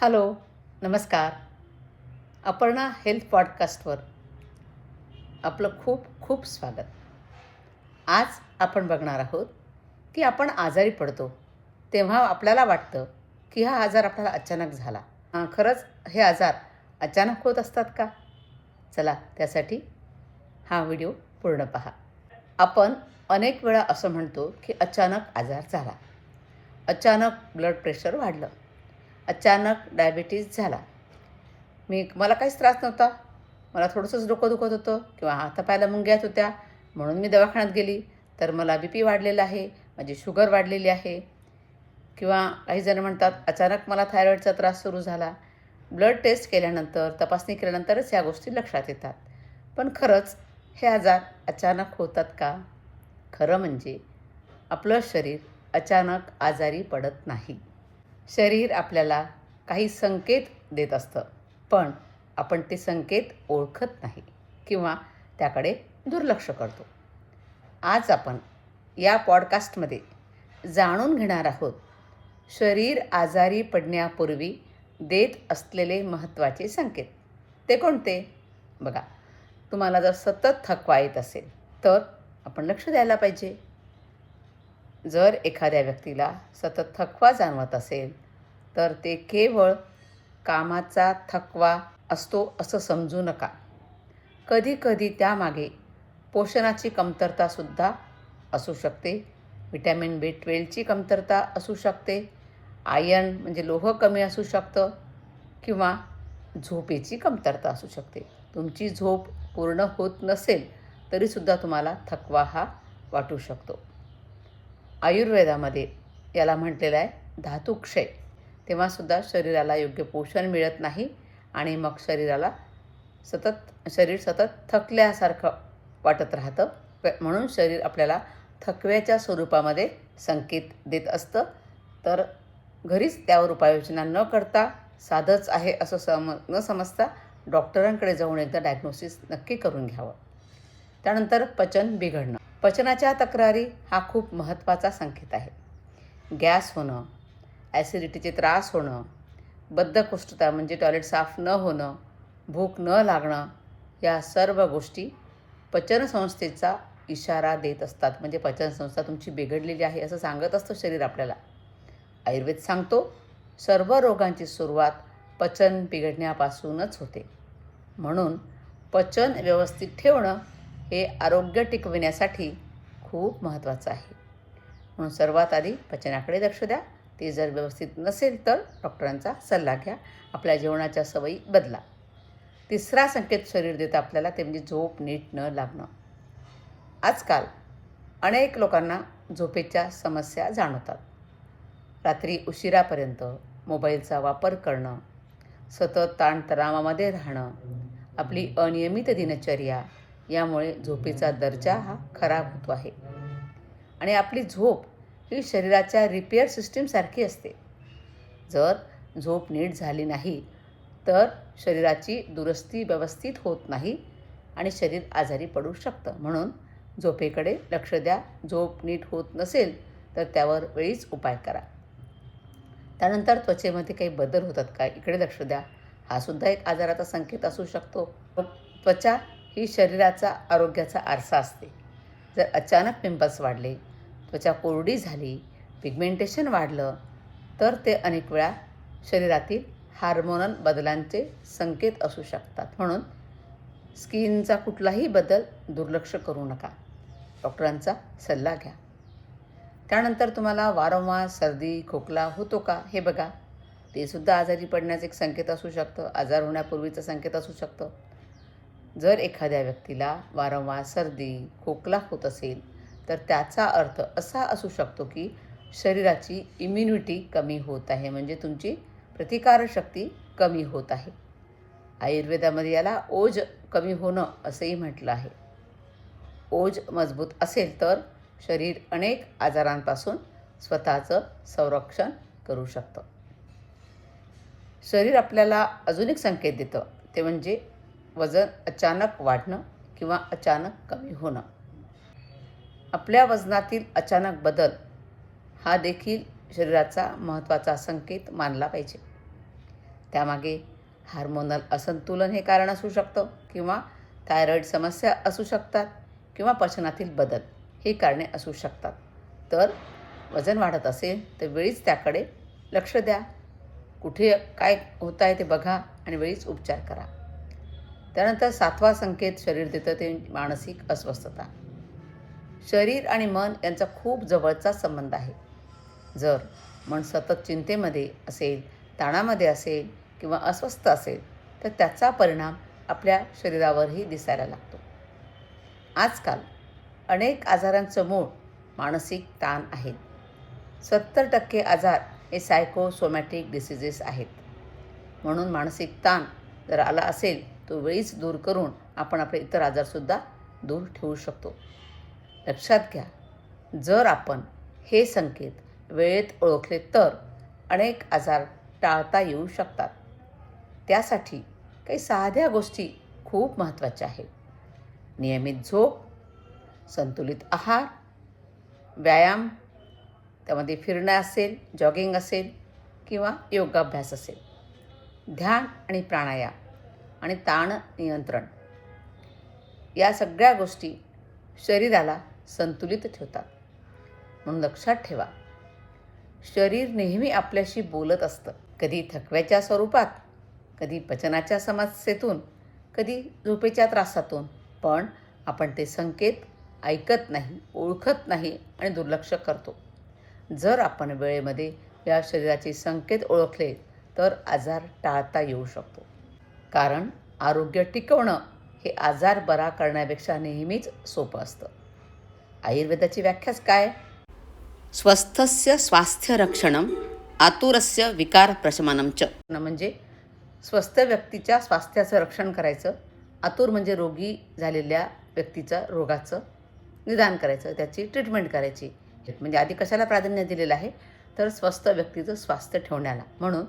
Hello, नमस्कार. Aparna health पॉडकास्टवर आपलं खूप खूप स्वागत. आज आपण बघणार आहोत की आपण आजारी पडतो तेव्हा आपल्याला वाटतं की हा आजार आपल्याला अचानक झाला. खरंच हे आजार अचानक होत असतात का? चला त्यासाठी हा व्हिडिओ पूर्ण पहा. आपण अनेक वेळा असं म्हणतो की अचानक आजार झाला, अचानक ब्लड प्रेशर वाढलं, अचानक डायबिटीज झाला. मला काहीच त्रास नव्हता. मला थोडंसंच डोकं दुखत होतं किंवा हातापायाला मुंग्या येत होत्या म्हणून मी दवाखान्यात गेली. तर मला BP वाढलेला आहे, माझी शुगर वाढलेली आहे. किंवा काही जण म्हणतात अचानक मला थायरॉईडचा त्रास सुरू झाला. ब्लड टेस्ट केल्यानंतर, तपासणी केल्यानंतरच ह्या गोष्टी लक्षात येतात. पण खरंच हे आजार अचानक होतात का? खरं म्हणजे आपलं शरीर अचानक आजारी पडत नाही. शरीर आपल्याला काही संकेत देत असतं, पण आपण ते संकेत ओळखत नाही किंवा त्याकडे दुर्लक्ष करतो. आज आपण या पॉडकास्टमध्ये जाणून घेणार आहोत शरीर आजारी पडण्यापूर्वी देत असलेले महत्त्वाचे संकेत. ते कोणते? बघा, तुम्हाला जर सतत थकवा येत असेल तर आपण लक्ष द्यायला पाहिजे. जर एखाद्या व्यक्तीला सतत थकवा जाणवत असेल तर ते केवळ कामाचा थकवा असतो असं समजू नका. कधीकधी त्यामागे पोषणाची कमतरतासुद्धा असू शकते. व्हिटॅमिन B12ची कमतरता असू शकते. आयर्न म्हणजे लोह कमी असू शकतं किंवा झोपेची कमतरता असू शकते. तुमची झोप पूर्ण होत नसेल तरीसुद्धा तुम्हाला थकवा हा वाटू शकतो. आयुर्वेदामध्ये याला म्हटलेलं आहे धातुक्षय. तेव्हासुद्धा शरीराला योग्य पोषण मिळत नाही आणि मग शरीर सतत थकल्यासारखं वाटत राहतं. म्हणून शरीर आपल्याला थकव्याच्या स्वरूपामध्ये संकेत देत असतं. तर घरीच त्यावर उपाययोजना न करता साधंच आहे असं न समजता डॉक्टरांकडे जाऊन एकदा डायग्नोसिस नक्की करून घ्यावं. त्यानंतर पचन बिघडणं. पचनाच्या तक्रारी हा खूप महत्त्वाचा संकेत आहे. गॅस होणं, ॲसिडिटीचे त्रास होणं, बद्धकोष्ठता म्हणजे टॉयलेट साफ न होणं, भूक न लागणं, या सर्व गोष्टी पचनसंस्थेचा इशारा देत असतात. म्हणजे पचनसंस्था तुमची बिघडलेली आहे असं सांगत असतं शरीर आपल्याला. आयुर्वेद सांगतो सर्व रोगांची सुरुवात पचन बिघडण्यापासूनच होते. म्हणून पचन व्यवस्थित ठेवणं हे आरोग्य टिकविण्यासाठी खूप महत्त्वाचं आहे. म्हणून सर्वात आधी पचनाकडे लक्ष द्या. ते जर व्यवस्थित नसेल तर डॉक्टरांचा सल्ला घ्या. आपल्या जेवणाच्या सवयी बदला. तिसरा संकेत शरीर देतं आपल्याला ते म्हणजे झोप नीट न लागणं. आजकाल अनेक लोकांना झोपेच्या समस्या जाणवतात. रात्री उशिरापर्यंत मोबाईलचा वापर करणं, सतत ताणतणावामध्ये राहणं, आपली अनियमित दिनचर्या यामुळे झोपेचा दर्जा हा खराब होतो आहे. आणि आपली झोप ही शरीराच्या रिपेअर सिस्टीमसारखी असते. जर झोप नीट झाली नाही तर शरीराची दुरुस्ती व्यवस्थित होत नाही आणि शरीर आजारी पडू शकतं. म्हणून झोपेकडे लक्ष द्या. झोप नीट होत नसेल तर त्यावर वेळीच उपाय करा. त्यानंतर त्वचेमध्ये काही बदल होतात का, इकडे लक्ष द्या. हा सुद्धा एक आजाराचा संकेत असू शकतो. त्वचा ही शरीराचा आरोग्याचा आरसा असते. जर अचानक पिंपल्स वाढले, त्वचा कोरडी झाली, पिगमेंटेशन वाढलं तर ते अनेक वेळा शरीरातील हार्मोनल बदलांचे संकेत असू शकतात. म्हणून स्किनचा कुठलाही बदल दुर्लक्ष करू नका. डॉक्टरांचा सल्ला घ्या. त्यानंतर तुम्हाला वारंवार सर्दी, खोकला होतो का हे बघा. ते सुद्धा आजारी पडण्याचं एक संकेत असू शकतं. आजार होण्यापूर्वीचं संकेत असू शकतं. जर एखाद्या व्यक्तीला वारंवार सर्दी, खोकला होत असेल तर त्याचा अर्थ असा असू शकतो की शरीराची इम्युनिटी कमी होत आहे. म्हणजे तुमची प्रतिकारशक्ती कमी होत आहे. आयुर्वेदामध्ये याला ओज कमी होणं असंही म्हटलं आहे. ओज मजबूत असेल तर शरीर अनेक आजारांपासून स्वतःचं संरक्षण करू शकतं. शरीर आपल्याला अजून एक संकेत देतं ते म्हणजे वजन अचानक वाढणं किंवा अचानक कमी होणं. आपल्या वजनातील अचानक बदल हा देखील शरीराचा महत्त्वाचा संकेत मानला पाहिजे. त्यामागे हार्मोनल असंतुलन हे कारण असू शकतं किंवा थायरॉईड समस्या असू शकतात किंवा पचनातील बदल ही कारणे असू शकतात. तर वजन वाढत असेल तर वेळीच त्याकडे लक्ष द्या. कुठे काय होत आहे ते बघा आणि वेळीच उपचार करा. त्यानंतर 7वा संकेत शरीर देतं ते मानसिक अस्वस्थता. शरीर आणि मन यांचा खूप जवळचा संबंध आहे. जर मन सतत चिंतेमध्ये असेल, ताणामध्ये असेल किंवा अस्वस्थ असेल तर त्याचा परिणाम आपल्या शरीरावरही दिसायला लागतो. आजकाल अनेक आजारांचं मूळ मानसिक ताण आहेत. 70% आजार हे सायकोसोमॅटिक डिसिजेस आहेत. म्हणून मानसिक ताण जर आला असेल तो वेळीच दूर करून आपण आपले इतर आजारसुद्धा दूर ठेवू शकतो. लक्षात घ्या, जर आपण हे संकेत वेळेत ओळखले तर अनेक आजार टाळता येऊ शकतात. त्यासाठी काही साध्या गोष्टी खूप महत्त्वाच्या आहेत. नियमित झोप, संतुलित आहार, व्यायाम, त्यामध्ये फिरणं असेल, जॉगिंग असेल किंवा योगाभ्यास असेल, ध्यान आणि प्राणायाम आणि ताण नियंत्रण, या सगळ्या गोष्टी शरीराला संतुलित ठेवतात. म्हणून लक्षात ठेवा, शरीर नेहमी आपल्याशी बोलत असतं. कधी थकव्याच्या स्वरूपात, कधी पचनाच्या समस्येतून, कधी झोपेच्या त्रासातून. पण आपण ते संकेत ऐकत नाही, ओळखत नाही आणि दुर्लक्ष करतो. जर आपण वेळेमध्ये या शरीराचे संकेत ओळखले तर आजार टाळता येऊ शकतो. कारण आरोग्य टिकवणं हे आजार बरा करण्यापेक्षा नेहमीच सोपं असतं. आयुर्वेदाची व्याख्याच काय? स्वस्थस्य स्वास्थ्य रक्षणं आतुरस्य विकार प्रशमनं च. म्हणजे स्वस्थ व्यक्तीच्या स्वास्थ्याचं रक्षण करायचं, आतुर म्हणजे रोगी झालेल्या व्यक्तीचं रोगाचं निदान करायचं, त्याची ट्रीटमेंट करायची. म्हणजे आधी कशाला प्राधान्य दिलेलं आहे तर स्वस्थ व्यक्तीचं स्वास्थ्य ठेवण्याला. म्हणून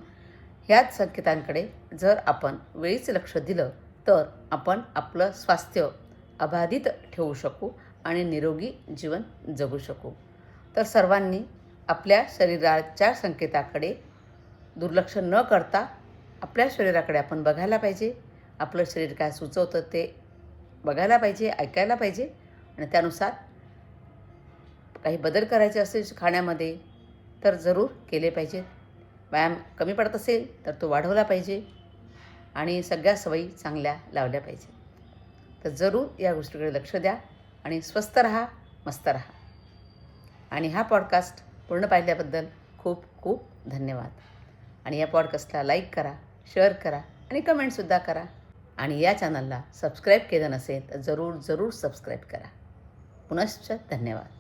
ह्याच संकेतांकडे जर आपण वेळीच लक्ष दिलं तर आपण आपलं स्वास्थ्य अबाधित ठेवू शकू आणि निरोगी जीवन जगू शकू. तर सर्वांनी आपल्या शरीराच्या संकेताकडे दुर्लक्ष न करता आपल्या शरीराकडे आपण बघायला पाहिजे. आपलं शरीर काय सुचवतं ते बघायला पाहिजे, ऐकायला पाहिजे आणि त्यानुसार काही बदल करायचे असेल खाण्यामध्ये तर जरूर केले पाहिजे. व्यायाम कमी पडत असेल तर तो वाढवला पाहिजे आणि सगळ्या सवयी चांगल्या लावल्या पाहिजे. तर जरूर या गोष्टीकडे लक्ष द्या आणि स्वस्थ राहा, मस्त राहा. आणि हा पॉडकास्ट पूर्ण पाहिल्याबद्दल खूप खूप धन्यवाद. आणि या पॉडकास्टला लाईक करा, शेअर करा आणि कमेंटसुद्धा करा. आणि या चॅनलला सबस्क्राईब केलं नसेल तर जरूर सबस्क्राईब करा. पुनश्च धन्यवाद.